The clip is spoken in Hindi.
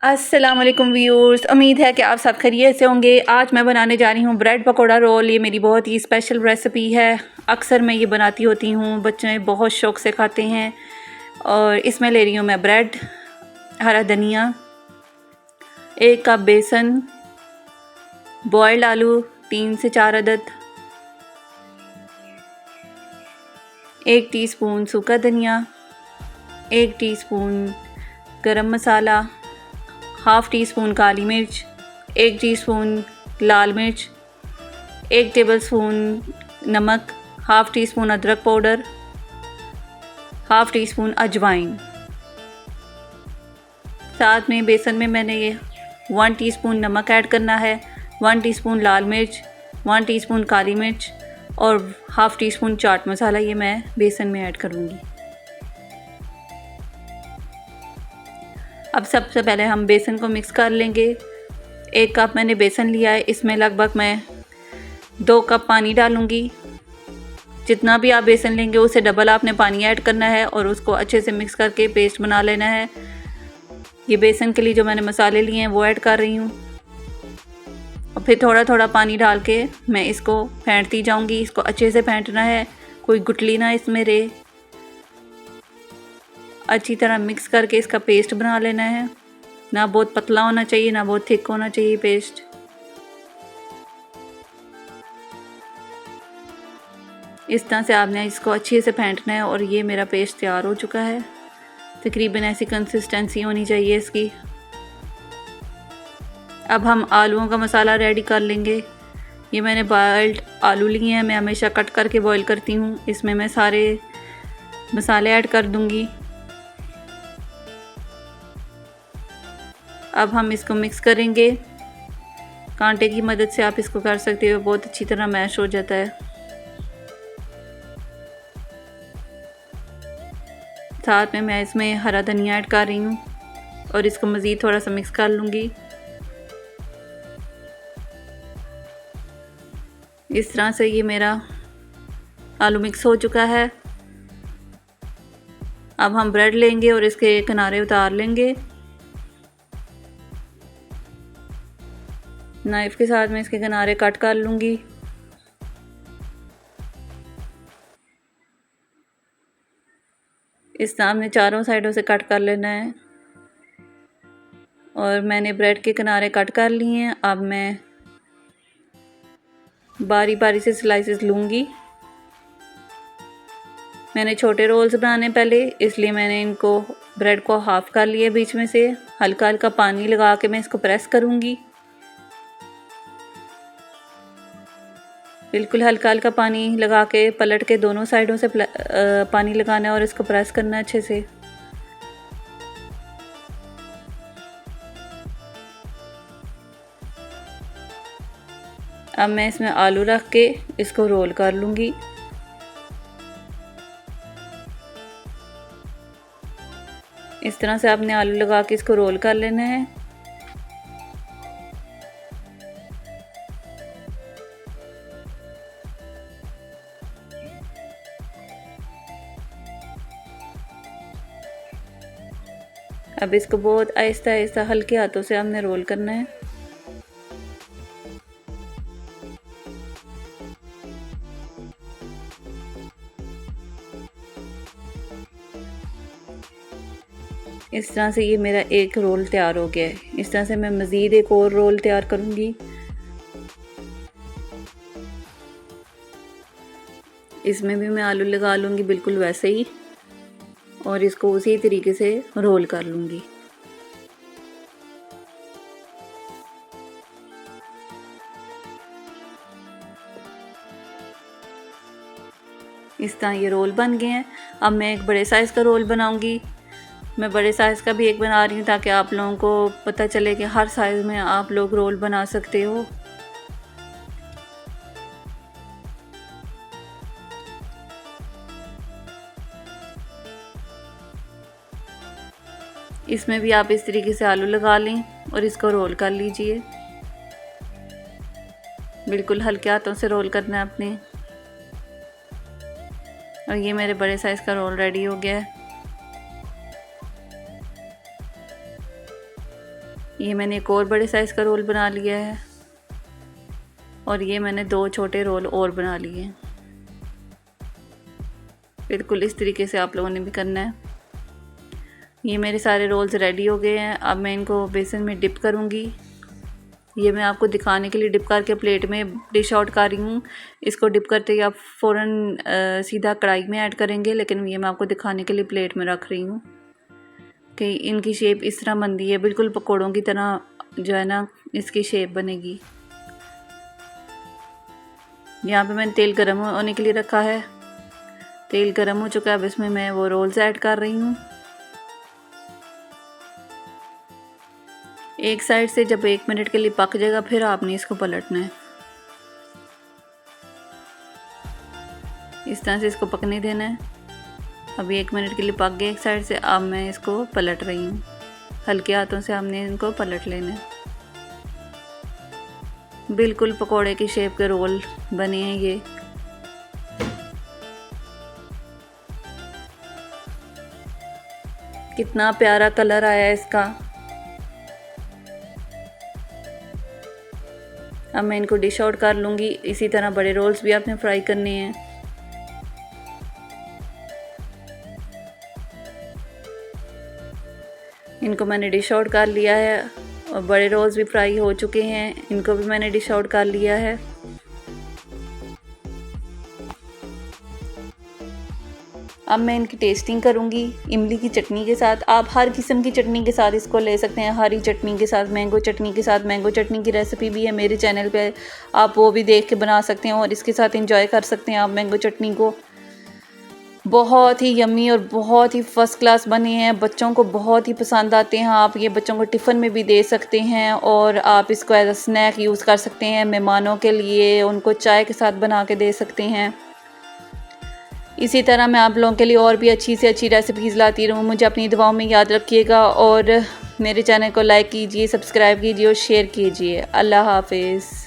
अस्सलाम वालेकुम व्यूअर्स, उम्मीद है कि आप सब खैरियत से होंगे। आज मैं बनाने जा रही हूँ ब्रेड पकौड़ा रोल। ये मेरी बहुत ही स्पेशल रेसिपी है। अक्सर मैं ये बनाती होती हूँ, बच्चे बहुत शौक़ से खाते हैं। और इसमें ले रही हूँ मैं ब्रेड, हरा धनिया, 1 कप बेसन, बॉयल्ड आलू 3 से 4 अदद, 1 टीस्पून सूखा धनिया, 1 टीस्पून गरम मसाला, हाफ़ टी स्पून काली मिर्च, 1 टीस्पून लाल मिर्च, 1 टेबलस्पून नमक, हाफ़ टी स्पून अदरक पाउडर, हाफ़ टी स्पून अजवाइन। साथ में बेसन में मैंने ये 1 टीस्पून नमक ऐड करना है, 1 टीस्पून लाल मिर्च, 1 टीस्पून काली मिर्च और half tea spoon chaat masala ये मैं बेसन में ऐड करूँगी। अब सबसे पहले हम बेसन को मिक्स कर लेंगे। 1 कप मैंने बेसन लिया है, इसमें लगभग मैं 2 कप पानी डालूँगी। जितना भी आप बेसन लेंगे उससे डबल आपने पानी ऐड करना है और उसको अच्छे से मिक्स करके पेस्ट बना लेना है। ये बेसन के लिए जो मैंने मसाले लिए हैं वो ऐड कर रही हूँ और फिर थोड़ा थोड़ा पानी डाल के मैं इसको फेंटती जाऊँगी। इसको अच्छे से फेंटना है, कोई गुठली ना इसमें रहे। अच्छी तरह मिक्स करके इसका पेस्ट बना लेना है। ना बहुत पतला होना चाहिए, ना बहुत थिक होना चाहिए पेस्ट। इस तरह से आपने इसको अच्छे से फेंटना है और ये मेरा पेस्ट तैयार हो चुका है। तकरीबन ऐसी कंसिस्टेंसी होनी चाहिए इसकी। अब हम आलूओं का मसाला रेडी कर लेंगे। ये मैंने बॉयल्ड आलू लिए हैं, मैं हमेशा कट करके बॉईल करती हूँ। इसमें मैं सारे मसाले ऐड कर दूँगी। अब हम इसको मिक्स करेंगे। कांटे की मदद से आप इसको कर सकते हो, बहुत अच्छी तरह मैश हो जाता है। साथ में मैं इसमें हरा धनिया ऐड कर रही हूँ और इसको मज़ीद थोड़ा सा मिक्स कर लूँगी। इस तरह से ये मेरा आलू मिक्स हो चुका है। अब हम ब्रेड लेंगे और इसके किनारे उतार लेंगे। नाइफ़ के साथ मैं इसके किनारे कट कर लूँगी। इस तरह हमने चारों साइडों से कट कर लेना है और मैंने ब्रेड के किनारे कट कर लिए हैं। अब मैं बारी बारी से स्लाइसेस लूँगी। मैंने छोटे रोल्स बनाने पहले, इसलिए मैंने इनको ब्रेड को हाफ़ कर लिया बीच में से। हल्का हल्का पानी लगा के मैं इसको प्रेस करूँगी। बिल्कुल हल्का हल्का पानी लगा के पलट के दोनों साइडों से पानी लगाना है और इसको प्रेस करना है अच्छे से। अब मैं इसमें आलू रख के इसको रोल कर लूँगी। इस तरह से आपने आलू लगा के इसको रोल कर लेना है। अब इसको बहुत आहिस्ता आहिस्ता हल्के हाथों से हमने रोल करना है। इस तरह से ये मेरा एक रोल तैयार हो गया है। इस तरह से मैं मज़ीद एक और रोल तैयार करूँगी। इसमें भी मैं आलू लगा लूँगी बिल्कुल वैसे ही और इसको उसी तरीके से रोल कर लूँगी। इस तरह ये रोल बन गए हैं। अब मैं एक बड़े साइज़ का रोल बनाऊँगी। मैं बड़े साइज़ का भी एक बना रही हूँ ताकि आप लोगों को पता चले कि हर साइज़ में आप लोग रोल बना सकते हो। इसमें भी आप इस तरीके से आलू लगा लें और इसको रोल कर लीजिए। बिल्कुल हल्के हाथों से रोल करना है आपने। और ये मेरे बड़े साइज़ का रोल रेडी हो गया है। ये मैंने एक और बड़े साइज़ का रोल बना लिया है और ये मैंने 2 छोटे रोल और बना लिए हैं। बिल्कुल इस तरीके से आप लोगों ने भी करना है। ये मेरे सारे रोल्स रेडी हो गए हैं। अब मैं इनको बेसन में डिप करूँगी। ये मैं आपको दिखाने के लिए डिप करके प्लेट में डिश आउट कर रही हूँ। इसको डिप करते ही आप फ़ौरन सीधा कढ़ाई में ऐड करेंगे, लेकिन ये मैं आपको दिखाने के लिए प्लेट में रख रही हूँ कि इनकी शेप इस तरह बनती है। बिल्कुल पकौड़ों की तरह जो है ना इसकी शेप बनेगी। यहाँ पे मैंने तेल गर्म होने के लिए रखा है। तेल गर्म हो चुका है। अब इसमें मैं वो रोल्स ऐड कर रही हूँ। एक साइड से जब 1 मिनट के लिए पक जाएगा फिर आपने इसको पलटना है। इस तरह से इसको पकने देना है। अभी 1 मिनट के लिए पक गए एक साइड से। अब मैं इसको पलट रही हूँ। हल्के हाथों से हमने इनको पलट लेना है। बिल्कुल पकोड़े की शेप के रोल बने हैं ये। कितना प्यारा कलर आया है इसका। अब मैं इनको डिश आउट कर लूँगी। इसी तरह बड़े रोल्स भी आपने फ्राई करने हैं। इनको मैंने डिश आउट कर लिया है और बड़े रोल्स भी फ्राई हो चुके हैं। इनको भी मैंने डिश आउट कर लिया है। अब मैं इनकी टेस्टिंग करूँगी इमली की चटनी के साथ। आप हर किस्म की चटनी के साथ इसको ले सकते हैं। हरी चटनी के साथ, मैंगो चटनी के साथ। मैंगो चटनी की रेसिपी भी है मेरे चैनल पे, आप वो भी देख के बना सकते हैं और इसके साथ इंजॉय कर सकते हैं आप मैंगो चटनी को। बहुत ही यम्मी और बहुत ही फ़र्स्ट क्लास बने हैं। बच्चों को बहुत ही पसंद आते हैं। आप ये बच्चों को टिफ़िन में भी दे सकते हैं और आप इसको एज अ स्नैक यूज़ कर सकते हैं। मेहमानों के लिए उनको चाय के साथ बना के दे सकते हैं। इसी तरह मैं आप लोगों के लिए और भी अच्छी से अच्छी रेसिपीज़ लाती रहूँ। मुझे अपनी दुआओं में याद रखिएगा और मेरे चैनल को लाइक कीजिए, सब्सक्राइब कीजिए और शेयर कीजिए। अल्लाह हाफ़िज़।